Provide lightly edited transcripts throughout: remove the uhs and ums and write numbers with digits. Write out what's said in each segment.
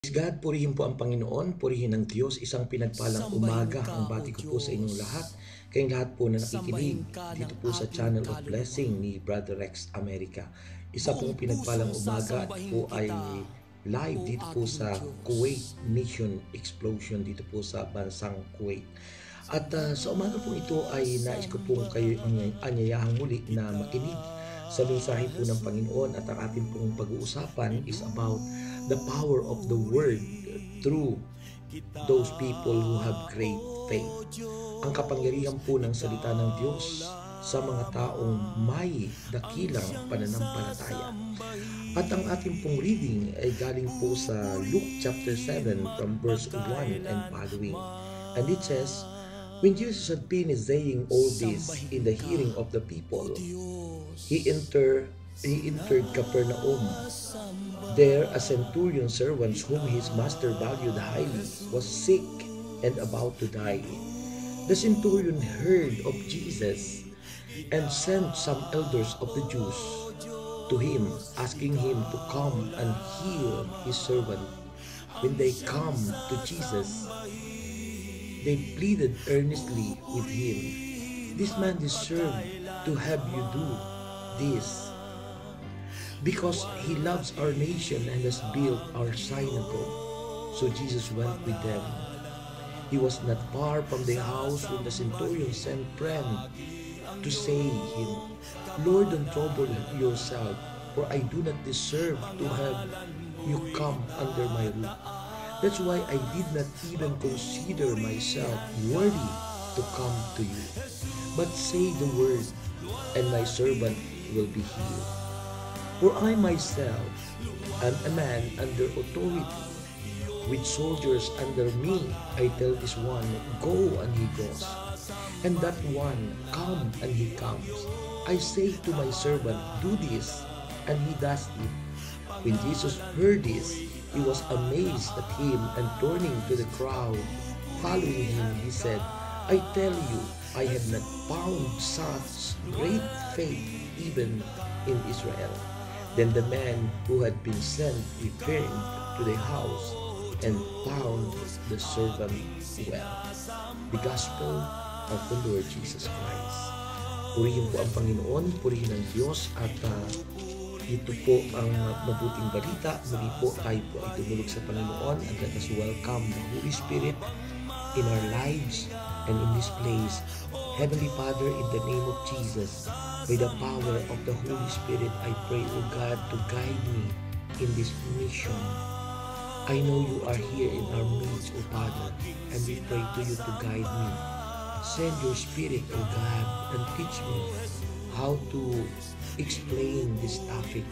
Praise God, purihin po ang Panginoon, purihin ang Diyos, isang pinagpalang umaga ang bati ko po sa inyong lahat. Kayong lahat po na nakikinig dito po sa Channel of Blessing ni Brother Rex America. Isa pong pinagpalang umaga po ay live dito po sa Kuwait Mission Explosion dito po sa bansang Kuwait. At sa umaga po ito ay nais ko po kayo anyayahang muli na makinig sa mensahe po ng Panginoon, at ang ating pong pag-uusapan is about the power of the word through those people who have great faith. Ang kapangyarihan po ng salita ng Diyos sa mga taong may dakilang pananampalataya. At ang ating pong reading ay galing po sa Luke chapter 7 from verse 1 and following. And it says, "When Jesus had been saying all this in the hearing of the people, he entered Capernaum. There a centurion servant whom his master valued highly was sick and about to die. The centurion heard of Jesus and sent some elders of the Jews to him, asking him to come and heal his servant. When they come to Jesus, they pleaded earnestly with him, 'This man deserves to have you do this, because he loves our nation and has built our synagogue.' So Jesus went with them. He was not far from the house when the centurion sent friend to say him, 'Lord, don't trouble yourself, for I do not deserve to have you come under my roof. That's why I did not even consider myself worthy to come to you. But say the word, and my servant will be healed. For I myself am a man under authority, with soldiers under me. I tell this one, go, and he goes, and that one, come, and he comes. I say to my servant, do this, and he does it.' When Jesus heard this, he was amazed at him, and turning to the crowd following him, he said, 'I tell you, I have not found such great faith even in Israel.' Then the man who had been sent returned to the house and found the servant well." The Gospel of the Lord Jesus Christ. Purihin po ang Panginoon, purihin ang Diyos, at ito po ang mabuting balita. Muli po tayo po ay tumulog sa Panginoon, and let us welcome the Holy Spirit in our lives and in this place. Heavenly Father, in the name of Jesus, by the power of the Holy Spirit, I pray, O God, to guide me in this mission. I know you are here in our midst, O Father, and we pray to you to guide me. Send your Spirit, O God, and teach me how to explain this topic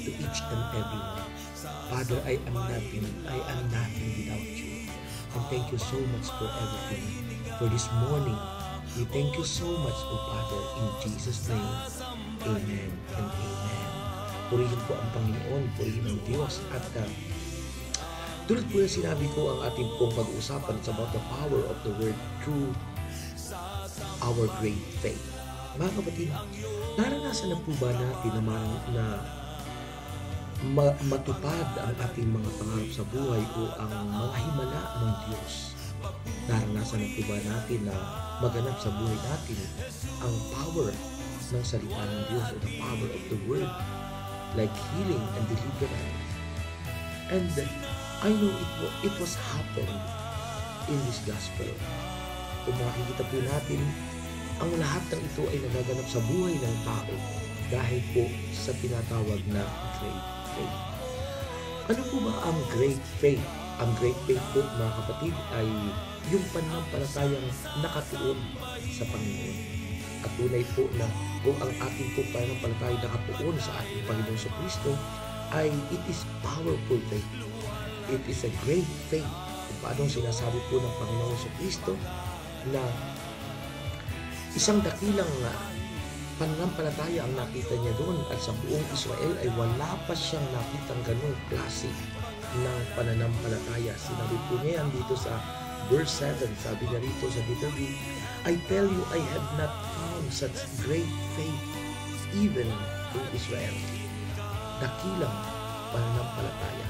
to each and everyone. Father, I am nothing without you. And thank you so much for everything. For this morning, we thank you so much, O Father, in Jesus' name. Amen and amen. Purihin po ang Panginoon, purihin ang Diyos. At tulad po na sinabi ko, ang ating pong pag-uusapan is about the power of the word through our great faith. Mga kapatid, naranasan na po ba natin na matupad ang ating mga pangarap sa buhay o ang mga himala ng Diyos? Naranasan na po ba natin na maganap sa buhay natin ang power ng salita ng Diyos, o the power of the word, like healing and deliverance? And I know it was happened in this gospel. Kung makikita po natin, ang lahat ng ito ay nagaganap sa buhay ng tao dahil po sa tinatawag na great faith. Ano po ba ang great faith? Ang great faith po, mga kapatid, ay yung pananampalatayang nakatuon sa Panginoon. At tunay po na kung ang ating po pananampalataya nakatuon sa ating Panginoon sa Kristo, ay it is powerful faith. It is a great faith. Kung paano sinasabi po ng Panginoon sa Kristo na isang dakilang pananampalataya ang nakita niya doon, at sa buong Israel ay wala pa siyang nakitang ganung klase ng pananampalataya. Sinabi po niya yan dito sa verse 7, sabi niya rito sa interview, "I tell you, I have not found such great faith even in Israel." Dakilang pananampalataya.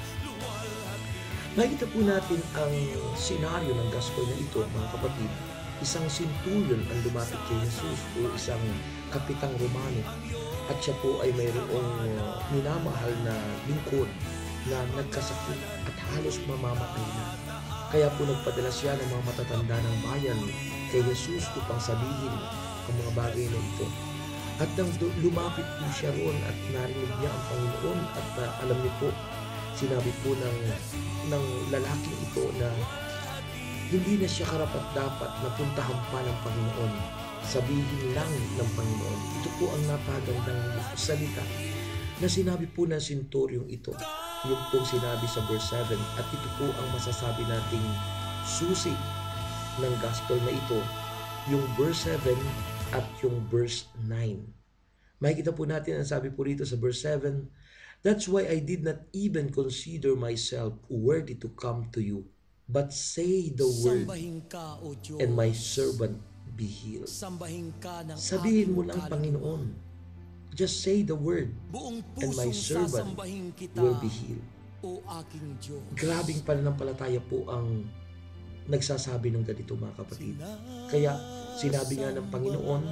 Makikita po natin ang senaryo ng gospel na ito, mga kapatid. Isang centurion ang lumapit kay Jesus o isang kapitang Romano at siya po ay mayroong minamahal na lingkod na nagkasakit at halos mamamatay na. Kaya po nagpadala siya ng mga matatanda ng bayan kay Jesus upang sabihin ang mga bagay na ito. At nang lumapit po siya roon at narinig niya ang Panginoon at alam niyo po, sinabi po ng lalaking ito na hindi na siya karapat-dapat na puntahan pa ng Panginoon. Sabihin lang ng Panginoon. Ito po ang napagandang salita na sinabi po ng senturyong ito. Yung pong sinabi sa verse 7 at ito po ang masasabi nating susi ng gospel na ito. Yung verse 7 at yung verse 9. Makikita po natin ang sabi po rito sa verse 7, "That's why I did not even consider myself worthy to come to you, but say the word, and my servant be healed." Sabihin mo lang, Panginoon. Just say the word, and my servant will be healed. Grabing pananampalataya po ang nagsasabi ng ganito, mga kapatid. Kaya sinabi nga ng Panginoon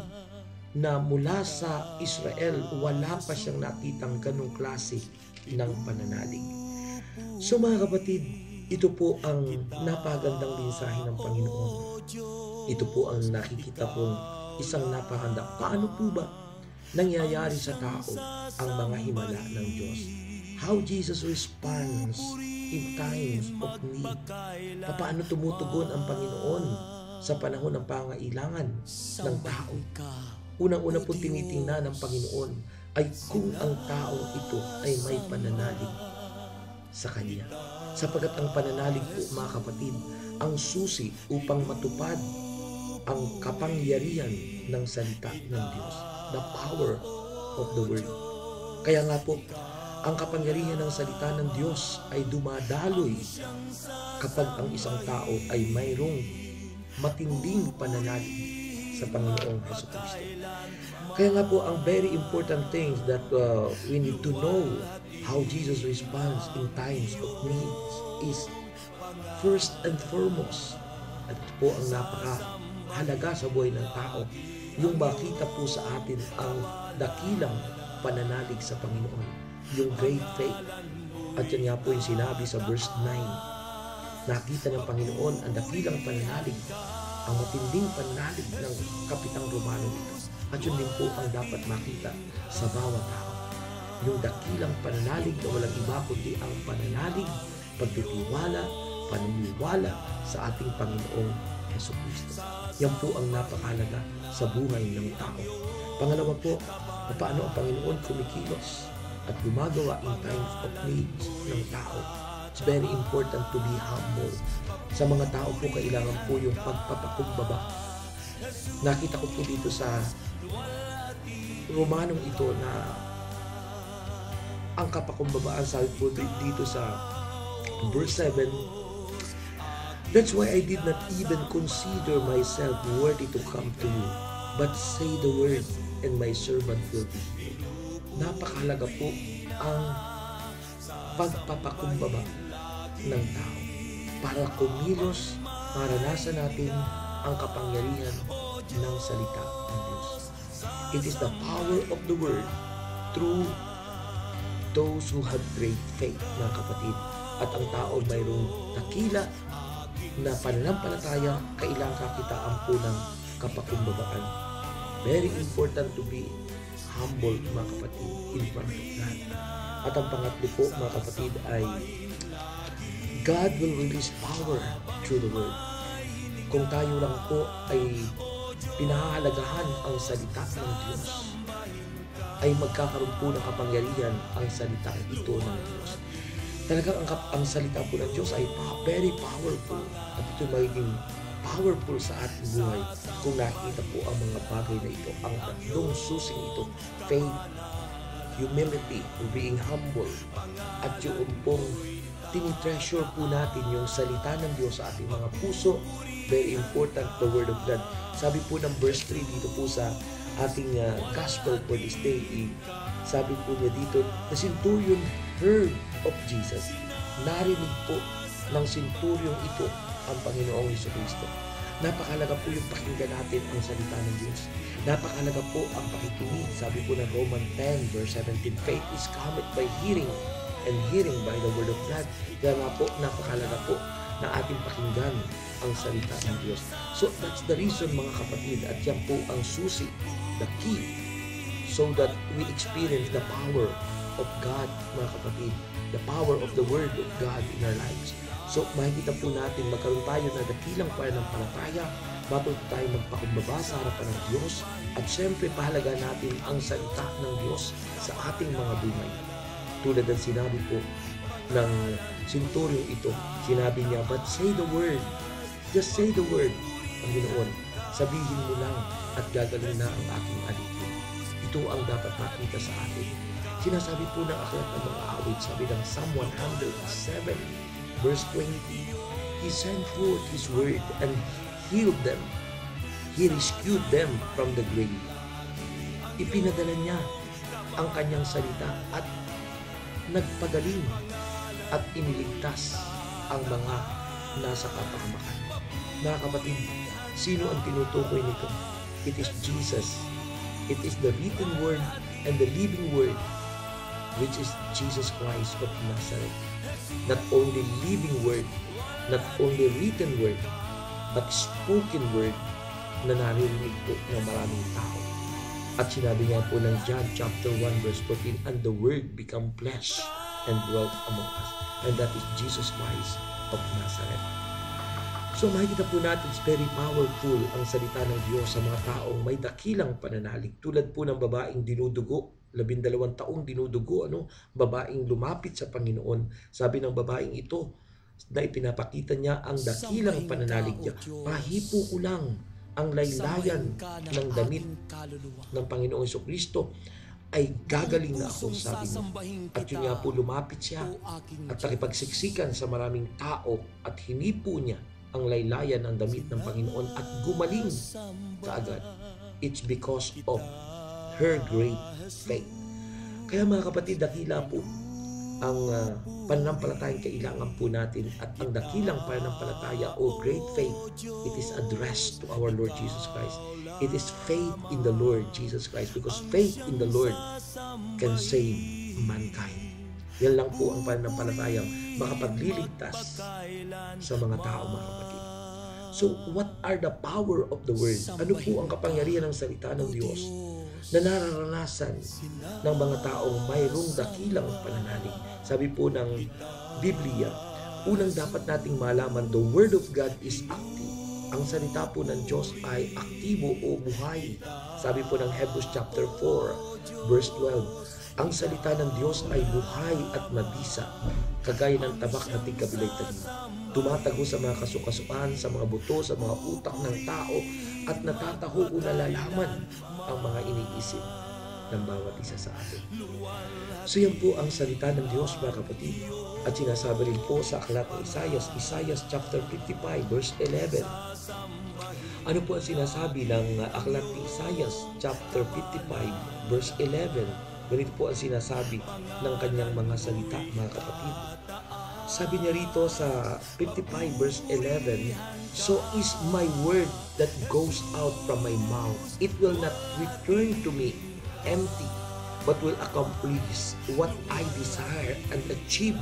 na mula sa Israel, wala pa siyang nakitang ganong klase ng pananalig. So mga kapatid, ito po ang napagandang mensahe ng Panginoon. Ito po ang nakikita kong isang napakaganda. Paano po ba nangyayari sa tao ang mga himala ng Diyos? How Jesus responds in times of need. Paano tumutugon ang Panginoon sa panahon ng pangailangan ng tao? Unang-una po tinitingnan ng Panginoon ay kung ang taong ito ay may pananalig sa Kanya. Sapagat ang pananalig po, mga kapatid, ang susi upang matupad ang kapangyarihan ng salita ng Diyos. The power of the word. Kaya nga po, ang kapangyarihan ng salita ng Diyos ay dumadaloy kapag ang isang tao ay mayroong matinding pananalig sa Panginoong Jesucristo. Kaya nga po, ang very important things that we need to know how Jesus responds in times of needs is first and foremost, at ito po ang napakahalaga sa buhay ng tao, yung makita po sa atin ang dakilang pananalig sa Panginoon, yung great faith. At yan nga po yung sinabi sa verse 9. Nakita ng Panginoon ang dakilang pananalig, ang matinding pananalig ng kapitang Romano nito. At yun din po ang dapat makita sa bawat tao. Yung dakilang pananalig na walang iba kundi ang pananalig, pagtitiwala, paniniwala sa ating Panginoong Jesucristo. Yan po ang napakahalaga sa buhay ng tao. Pangalawa po, paano ang Panginoon kumikilos at gumagawa in times of needs ng tao. It's very important to be humble. Sa mga tao po, kailangan po yung pagpapakumbaba. Nakita ko po dito sa Romanong ito na ang kapakumbabaan, sabi po dito sa verse 7, "That's why I did not even consider myself worthy to come to you, but say the word, and my servant will be healed." Napakahalaga po ang pagpapakumbaba ng tao para kumilos, maranasan natin ang kapangyarihan ng salita ng Diyos. It is the power of the word through those who have great faith, mga kapatid. At ang tao mayroong dakila na pananampalataya, kailangan kakitaan po ng kapakumbabaan. Very important to be humble, mga kapatid, in front of God. At ang pangatlo po, mga kapatid, ay God will release power through the word. Kung tayo lang po ay pinahahalagahan ang salita ng Diyos, ay magkakaroon po ng kapangyarihan ang salita ito ng Diyos. Talagang ang salita po ng Diyos ay very powerful, at ito magiging powerful sa ating buhay kung nakita po ang mga bagay na ito, ang tatlong susing ito: faith, humility, being humble, at yung pong tinitreasure po natin yung salita ng Diyos sa ating mga puso. Very important, the Word of God. Sabi po ng verse 3 dito po sa ating gospel for this day, sabi po niya dito, the centurion heard of Jesus. Narinig po ng senturyong ito ang Panginoong Jesucristo. Napakalaga po yung pakinggan natin ang salita ng Diyos. Napakalaga po ang pakikinig. Sabi po ng Roman 10 verse 17, faith is cometh by hearing, and hearing by the word of God. Kaya nga po, napakalaga po na ating pakinggan ang salita ng Diyos. So that's the reason, mga kapatid, at yan po ang susi, the key, so that we experience the power of God, mga kapatid, the power of the Word of God in our lives. So makikita po natin, magkaroon tayo na dakilang pananampalataya, matuto tayo magpakumbaba sa harapan ng Diyos, at syempre pahalaga natin ang salita ng Diyos sa ating mga buhay. Tulad ng sinabi po ng senturyong ito, sinabi niya, but say the word, just say the word, Panginoon, sabihin mo lang at gagaling na ang aking alipin. Ito ang dapat makita sa atin. Sinasabi po ng aklat ng mga awit, sabi ng Psalm 107 verse 20, He sent forth His word and healed them. He rescued them from the grave. Ipinadala niya ang kanyang salita at nagpagaling at iniligtas ang mga nasa kapahamakan. Mga kapatid, sino ang tinutukoy nito? It is Jesus. It is the written word and the living word, which is Jesus Christ of Nazareth. Not only living word, not only written word, but spoken word na narinig po ng maraming tao. At sinabi nga po ng John chapter 1 verse 14, and the word become flesh and dwelt among us. And that is Jesus Christ of Nazareth. So makikita po natin, it's very powerful ang salita ng Diyos sa mga taong may dakilang pananalig. Tulad po ng babaeng dinudugo, 12 taong dinudugo, babaeng lumapit sa Panginoon. Sabi ng babaeng ito na ipinapakita niya ang dakilang pananalig niya. Pahipo ko lang ang laylayan ng damit ng Panginoong Jesucristo ay gagaling na ako, sabi niya. At yun nga po, lumapit siya at nakipagsiksikan sa maraming tao at hinipo niya ang laylayan ng damit ng Panginoon at gumaling kaagad. It's because of her great faith. Kaya mga kapatid, dakila po ang pananampalatayang kailangan po natin, at ang dakilang pananampalataya o great faith, it is addressed to our Lord Jesus Christ. It is faith in the Lord Jesus Christ, because faith in the Lord can save mankind. Yan lang po ang pananampalatayang makapagliligtas sa mga tao, mga kapatid. So, what are the power of the Word? Ano po ang kapangyarihan ng salita ng Diyos na nararanasan ng mga taong mayroong dakilang pananalig? Sabi po ng Biblia, unang dapat nating malaman, the Word of God is active. Ang salita po ng Diyos ay aktibo o buhay. Sabi po ng Hebrews chapter 4, verse 12, ang salita ng Diyos ay buhay at mabisa, kagaya ng tabak na tigkabilay-tanim. Tumatago sa mga kasukasuan, sa mga buto, sa mga utak ng tao, at natataho o nalalaman ang mga iniisip ng bawat isa sa atin. So yan po ang salita ng Diyos, mga kapatid. At sinasabi rin po sa aklat ng Isaiah chapter 55 verse 11. Ano po ang sinasabi ng aklat ni Isaiah chapter 55 verse 11? Ganito po ang sinasabi ng kanyang mga salita, mga kapatid. Sabi niya rito sa 55 verse 11, so is my word that goes out from my mouth. It will not return to me empty, but will accomplish what I desire and achieve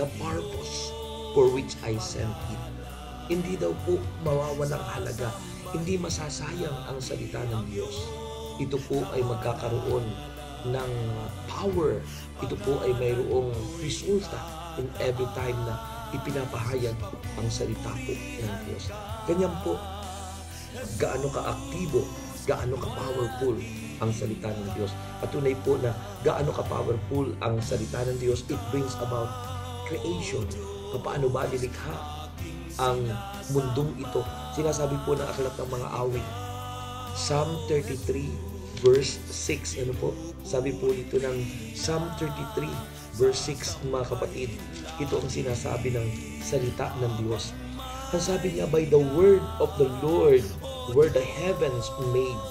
the purpose for which I sent it. Hindi daw po mawawalang halaga, hindi masasayang ang salita ng Diyos. Ito po ay magkakaroon ng power. Ito po ay mayroong resulta in every time na ipinapahayag ang salita po ng Diyos. Ganyan po, gaano ka-aktibo, gaano ka-powerful ang salita ng Diyos. At tunay po na gaano ka-powerful ang salita ng Diyos, it brings about creation. Paano ba nilikha ang mundong ito? Sinasabi po ng aklat ng mga awit, Psalm 33 verse 6, ano po? Sabi po dito ng Psalm 33 verse 6, mga kapatid, ito ang sinasabi ng salita ng Diyos. Ang sabi niya, by the word of the Lord were the heavens made,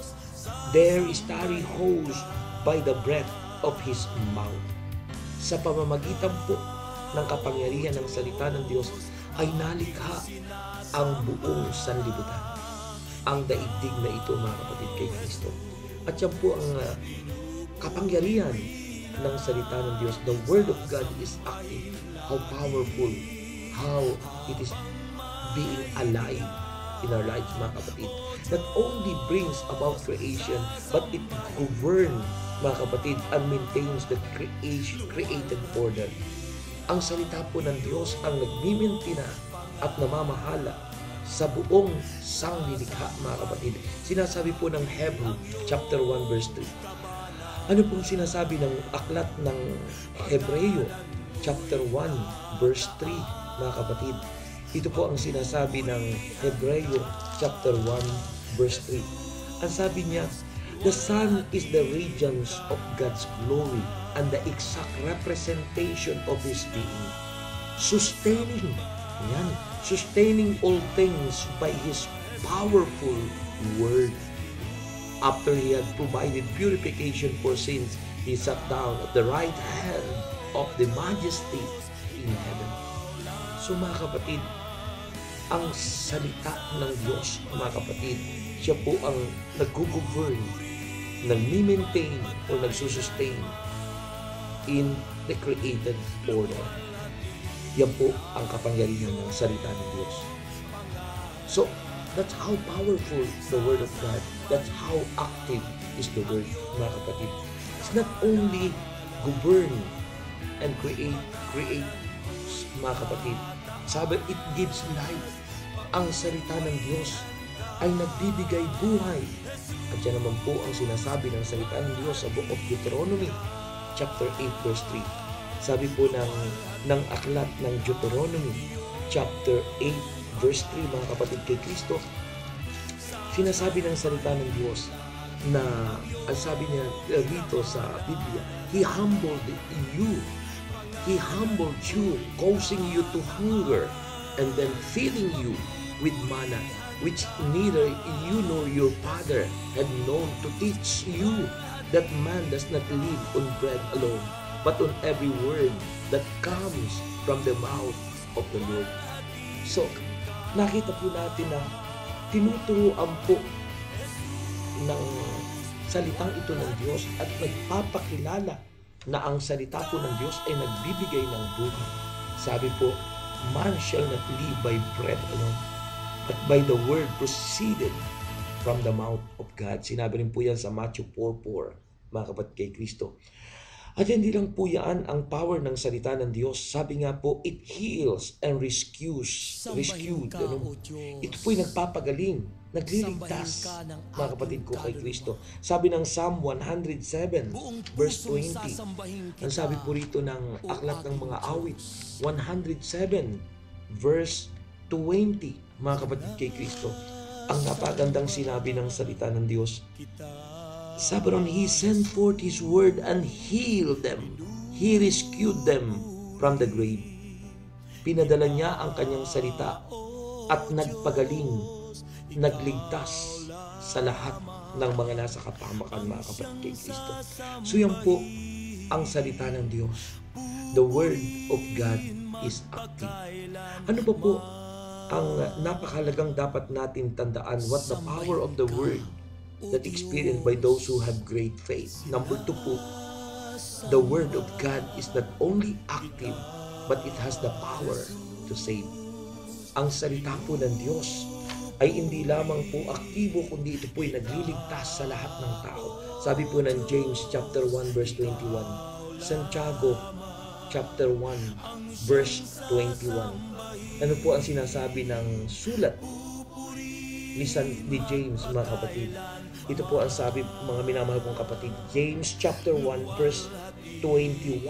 there is starry host by the breath of His mouth. Sa pamamagitan po ng kapangyarihan ng salita ng Diyos, ay nalikha ang buong sanlibutan. Ang daigdig na ito, mga kapatid, kay Kristo. At yan po ang kapangyarihan ng salita ng Diyos. The Word of God is active. How powerful, how it is being alive in our lives, mga kapatid. Not only brings about creation, but it governs, mga kapatid, and maintains the created order. Ang salita po ng Diyos ang nagmimintina at namamahala sa buong sanglilikha, mga kapatid. Sinasabi po ng Hebrew chapter 1 verse 3. Ano pong sinasabi ng aklat ng Hebreo chapter 1 verse 3, mga kapatid? Ito po ang sinasabi ng Hebreo chapter 1 verse 3. Ang sabi niya, the Son is the radiance of God's glory and the exact representation of His being, sustaining all things by His powerful word. After He had provided purification for sins, He sat down at the right hand of the Majesty in heaven. So, mga kapatid, ang salita ng Diyos, mga kapatid, siya po ang nag-govern, nag-maintain o nagsusustain in the created order. Yan po ang kapangyarihan ng salita ng Diyos. So, that's how powerful the Word of God, that's how active is the Word, mga kapatid. It's not only govern and create, mga kapatid. Sabi, it gives life. Ang salita ng Diyos ay nagbibigay buhay. At yan naman po ang sinasabi ng salita ng Diyos sa Book of Deuteronomy, chapter 8, verse 3. Sabi po ng aklat ng Deuteronomy, chapter 8, verse 3, mga kapatid, kay Kristo, sinasabi ng salita ng Diyos na, ang sabi niya dito sa Biblia, He humbled you, causing you to hunger, and then feeding you with manna, which neither you nor your father had known, to teach you that man does not live on bread alone, but on every word that comes from the mouth of the Lord. So, nakita po natin na tinuturuan po ng salitang ito ng Diyos at nagpapakilala na ang salita po ng Diyos ay nagbibigay ng buhay. Sabi po, man shall not live by bread alone, but by the word proceeded from the mouth of God. Sinabi rin po yan sa Matthew 4:4, mga kapatid, kay Kristo. At hindi lang po yan ang power ng salita ng Diyos. Sabi nga po, it heals and rescued. Ito po'y nagpapagaling, nagliligtas, mga kapatid ko, kay Kristo. Sabi ng Psalm 107, verse 20. Ang sabi po rito ng aklat ng mga awit, 107, verse 20, mga kapatid, kay Kristo. Ang napagandang sinabi ng salita ng Diyos. Sabi ron, He sent forth His word and healed them. He rescued them from the grave. Pinadala niya ang kanyang salita at nagpagaling, nagligtas sa lahat ng mga nasa kapahamakan, mga kapatid, kay Kristo. So yan po ang salita ng Diyos. The Word of God is active. Ano ba po ang napakahalagang dapat natin tandaan? What the power of the Word that experienced by those who have great faith. Number 2 po, the Word of God is not only active, but it has the power to save. Ang salita po ng Diyos ay hindi lamang po aktibo, kundi ito po ay nagliligtas sa lahat ng tao. Sabi po ng James chapter 1 verse 21, Santiago chapter 1 verse 21. Ano po ang sinasabi ng sulat ni James, mga kapatid? Ito po ang sabi, mga minamahal kong kapatid, James chapter 1 verse 21.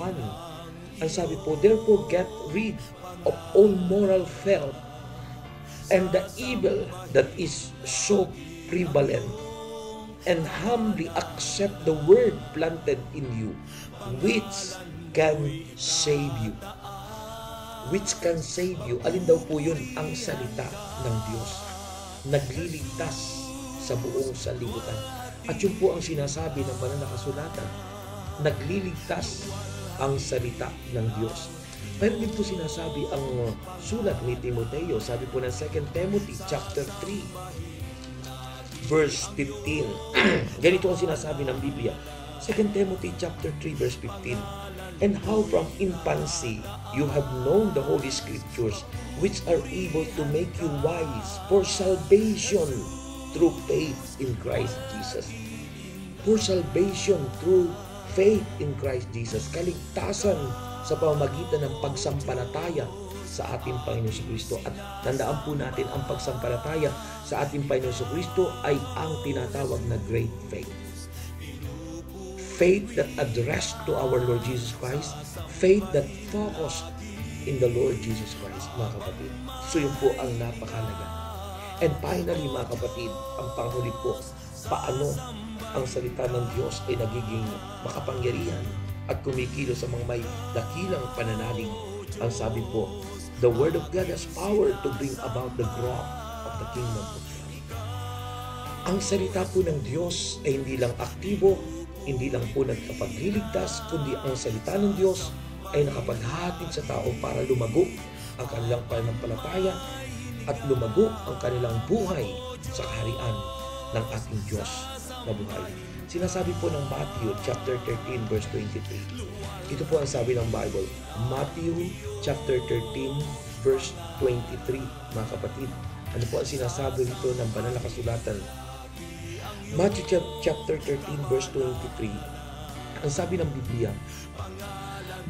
Ang sabi po, therefore get rid of all moral filth and the evil that is so prevalent, and humbly accept the word planted in you, which can save you. Which can save you. Alin daw po yun? Ang salita ng Diyos. Nagliligtas sa buong sanlibutan. At yun po ang sinasabi ng banal na kasulatan. Nagliligtas ang salita ng Diyos. Pero din po sinasabi ang sulat ni Timoteo, sabi po ng 2 Timothy chapter 3, verse 15. Ganito ang sinasabi ng Biblia. 2 Timothy chapter 3, verse 15. And how from infancy you have known the Holy Scriptures, which are able to make you wise for salvation through faith in Christ Jesus. For salvation through faith in Christ Jesus. Kaligtasan sa pamamagitan ng pagsampalataya sa ating Panginoon Kristo. At tandaan po natin, ang pagsampalataya sa ating Panginoon Kristo ay ang tinatawag na great faith. Faith that addressed to our Lord Jesus Christ. Faith that focused in the Lord Jesus Christ, mga kapatid. So yun po ang napakalaga. And finally, mga kapatid, ang panghuli po, paano ang salita ng Diyos ay nagiging makapangyarihan at kumikilo sa mga may dakilang pananalig. Ang sabi po, the Word of God has power to bring about the growth of the kingdom of God. Ang salita po ng Diyos ay hindi lang aktibo, hindi lang po nagkapagliligtas, kundi ang salita ng Diyos ay nakapaghatid sa tao para lumago ang kanilang pananampalataya at lumago ang kanilang buhay sa kaharian ng ating Diyos na buhay. Sinasabi po ng Matthew chapter 13 verse 23. Ito po ang sabi ng Bible. Matthew chapter 13 verse 23, mga kapatid. Ano po ang sinasabi dito ng banal na kasulatan? Matthew chapter 13 verse 23. Ang sabi ng Biblia,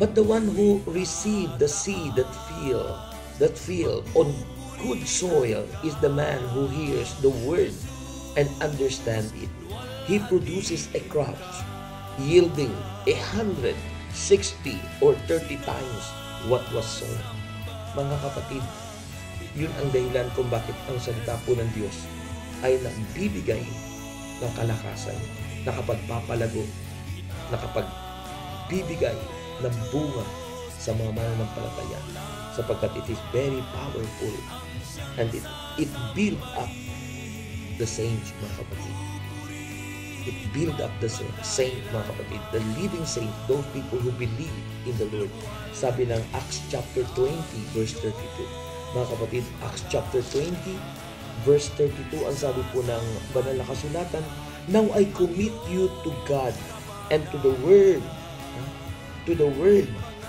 but the one who received the seed that fell on good soil is the man who hears the word and understands it. He produces a crop yielding 160 or 30 times what was sown. Mga kapatid, yun ang dahilan kung bakit ang salita po ng Diyos ay nagbibigay ng kalakasan, nakapagpapalago, nakapagbibigay ng bunga sa mga mananampalataya, sapagkat it is very powerful and it build up the saints, mga kapatid. It build up the saint, mga kapatid, the living saint, those people who believe in the Lord. Sabi ng Acts chapter 20 verse 32. Mga kapatid, Acts chapter 20 verse 32, ang sabi po ng banal na kasulatan, now I commit you to God and to the word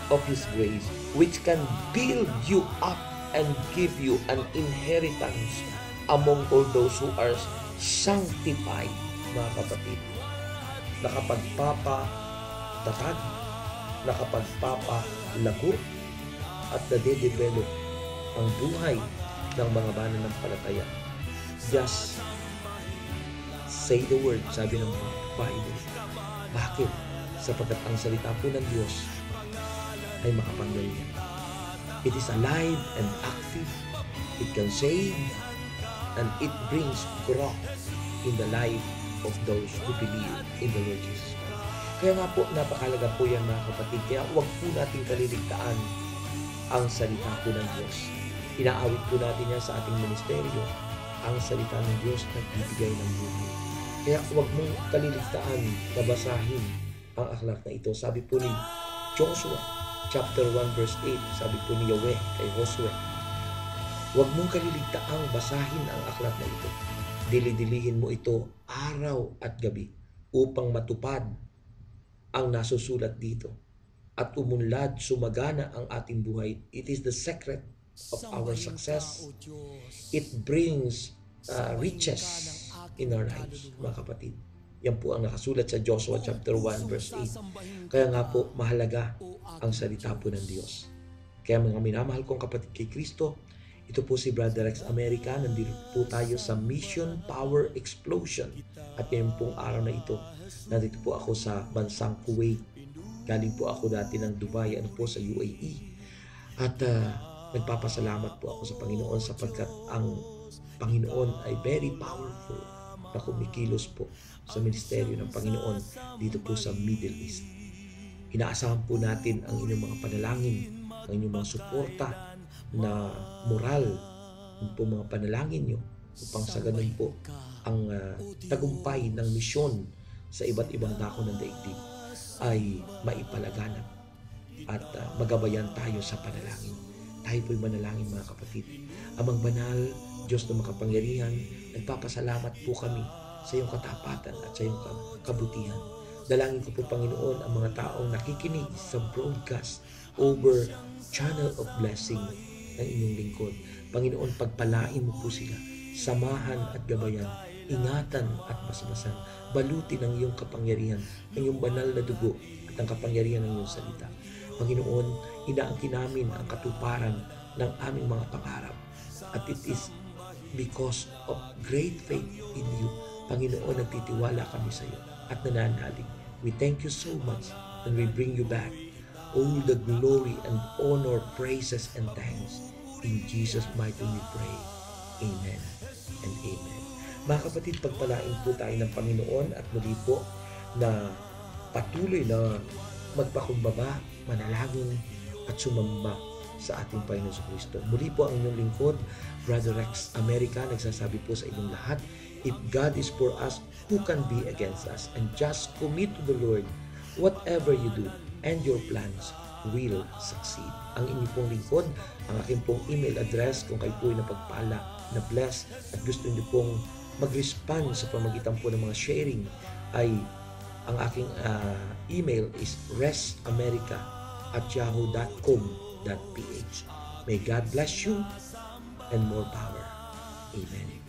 of His grace, which can build you up and give you an inheritance among all those who are sanctified. Mga kapatid, nakapagpapatatag, nakapagpapalago at nade-develop ang buhay ng mga mananampalataya. Just say the word, sabi ng Bible. Bakit? Sapagkat ang salita po ng Diyos ay makapangyarihan. It is alive and active. It can save and it brings growth in the life of those who believe in the Lord Jesus Christ. Kaya nga po, napakalaga po yan, mga kapatid. Kaya huwag po natin kaliligtaan ang salita po ng Diyos. Inaawit po natin yan sa ating ministeryo. Ang salita ng Diyos nagbibigay ng buhay. Kaya huwag mong kaliligtaan na basahin ang aklat na ito. Sabi po ni Joshua chapter 1 verse 8, sabi po ni Yahweh kay Josue, huwag mong kaliligtaang basahin ang aklat na ito. Dili-dilihin mo ito araw at gabi upang matupad ang nasusulat dito at umunlad, sumagana ang ating buhay. It is the secret of our success. It brings riches in our lives, mga kapatid. Yan po ang nakasulat sa Joshua chapter 1 verse 8. Kaya nga po, mahalaga ang salita po ng Diyos. Kaya mga minamahal kong kapatid kay Kristo, ito po si Brother Rex America. Nandito po tayo sa Mission Power Explosion. At ngayon pong araw na ito, nandito po ako sa bansang Kuwait. Galing po ako dati ng Dubai, po sa UAE. At nagpapasalamat po ako sa Panginoon sapagkat ang Panginoon ay very powerful na kumikilos po sa ministeryo ng Panginoon dito po sa Middle East. Inaasahan po natin ang inyong mga panalangin, ang inyong mga suporta na moral, po mga panalangin nyo upang sa ganun po ang tagumpay ng misyon sa iba't ibang dako ng daigdig ay maipalaganap. at magabayan tayo sa panalangin. Tayo po'y manalangin mga kapatid. Amang banal, Diyos na makapangyarihan, nagpapasalamat po kami sa iyong katapatan at sa iyong kabutihan. Dalangin ko po, Panginoon, ang mga taong nakikinig sa broadcast over Channel of Blessing ng inyong lingkod. Panginoon, pagpalain mo po sila, samahan at gabayan, ingatan at basbasan, balutin ang iyong kapangyarihan, ang iyong banal na dugo at ang kapangyarihan ng iyong salita. Panginoon, inaangkin namin ang katuparan ng aming mga pangarap. At it is because of great faith in you. Panginoon, nagtitiwala kami sa iyo at nananalig. We thank you so much and we bring you back all the glory and honor, praises and thanks. In Jesus' mighty name we pray. Amen and amen. Mga kapatid, pagpalain po tayo ng Panginoon at muli po na patuloy na magpakumbaba, manalangin at sumamba sa ating Panginoon sa Kristo. Muli po ang inyong lingkod, Brother Rex America, nagsasabi po sa inyong lahat, if God is for us, who can be against us? And just commit to the Lord whatever you do, and your plans will succeed. Ang inyong pong lingkod, ang aking pong email address kung kayo po ay napagpala, na bless at gusto niyo pong mag-respond sa pamagitan po ng mga sharing, ay ang aking email is resamerica@yahoo.com.ph. May God bless you and more power. Amen.